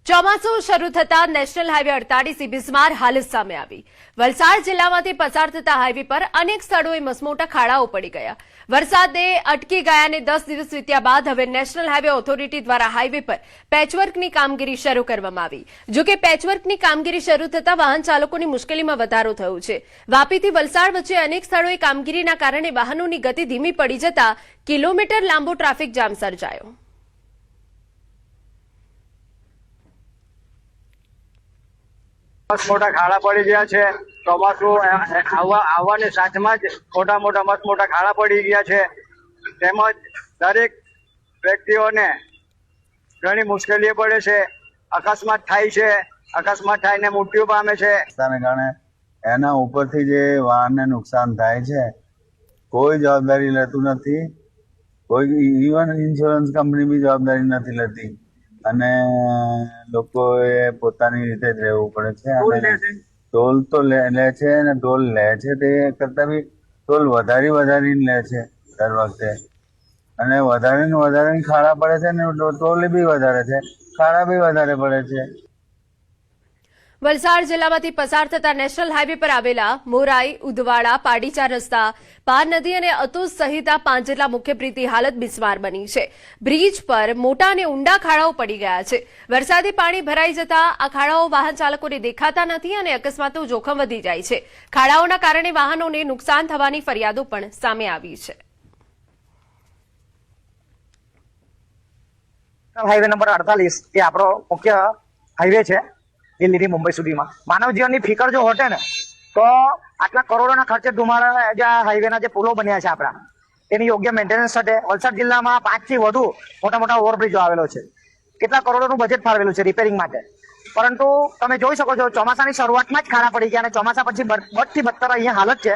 ચોમાસું શરૂ થતા નેશનલ હાઈવે 48 બિસ્માર હાલત સામે આવી। વલસાડ જિલ્લામાંથી પસાર થતા હાઈવે પર અનેક સ્થળોએ મસમોટા ખાડાઓ પડી ગયા। વરસાદે અટકી ગયાને 10 દિવસ વીત્યા બાદ હવે નેશનલ હાઈવે ઓથોરિટી દ્વારા હાઈવે પર પેચવર્કની કામગીરી શરૂ કરવામાં આવી। જો કે પેચવર્કની કામગીરી શરૂ થતા વાહન ચાલકોની મુશ્કેલીમાં વધારો થયો છે। વાપીથી વલસાડ વચ્ચે અનેક સ્થળોએ કામગીરીના કારણે વાહનોની ગતિ ધીમી પડી જતા કિલોમીટર લાંબો ટ્રાફિક જામ સર્જાયો। મોટા ખાડા પડી ગયા છે। ચોમાસું આવવાની સાથમાં જ મોટા ખાડા પડી ગયા છે। તેમજ દરેક વ્યક્તિઓને ઘણી મુશ્કેલીઓ પડે છે। અકસ્માત થાય છે, અકસ્માત થઈને મૃત્યુ પામે છે। રસ્તાને કારણે એના ઉપરથી જે વાહનને નુકસાન થાય છે, કોઈ જવાબદારી લેતું નથી। કોઈ ઇવન ઇન્સ્યોરન્સ કંપની બી જવાબદારી નથી લેતી અને લોકોએ પોતાની રીતે જ રહેવું પડે છે। અને ટોલ તો લે છે અને ટોલ લે છે તે કરતા બી ટોલ વધારીને લે છે દર વખતે, અને વધારે ખાડા પડે છે ને ટોલ બી વધારે છે, ખાડા બી વધારે પડે છે। વલસાડ જિલ્લામાંથી પસાર થતા નેશનલ હાઈવે પર આવેલા મોરાઈ, ઉદવાડા, પાડીચા રસ્તા, પાર નદી અને અતુસ સહિત 5 જેટલા મુખ્ય બ્રિજની હાલત બિસ્માર બની છે। બ્રિજ પર મોટા અને ઊંડા ખાડાઓ પડી ગયા છે। વરસાદી પાણી ભરાઈ જતા આ ખાડાઓ વાહન ચાલકોને દેખાતા નથી અને અકસ્માતનું જોખમ વધી જાય છે। ખાડાઓના કારણે વાહનોને નુકસાન થવાની ફરિયાદો પણ સામે આવી છે। હાઈવે નંબર 48 એ આપણો મુખ્ય હાઈવે છે દિલ્હીથી મુંબઈ સુધીમાં। માનવ જીવનની ફિકર જો હોતે ને તો આટલા કરોડોના ખર્ચે ધુમાડા જે હાઈવેના જે પુલો બન્યા છે આપણા, એની યોગ્ય મેન્ટેનન્સ સાથે વલસાડ જિલ્લામાં 5 થી વધુ મોટા ઓવરબ્રિજો આવેલો છે। કેટલા કરોડોનું બજેટ ફાળવેલું છે રિપેરિંગ માટે, પરંતુ તમે જોઈ શકો છો ચોમાસાની શરૂઆતમાં જ ખાડા પડી ગયા અને ચોમાસા પછી બદથી બદતર અહીંયા હાલત છે।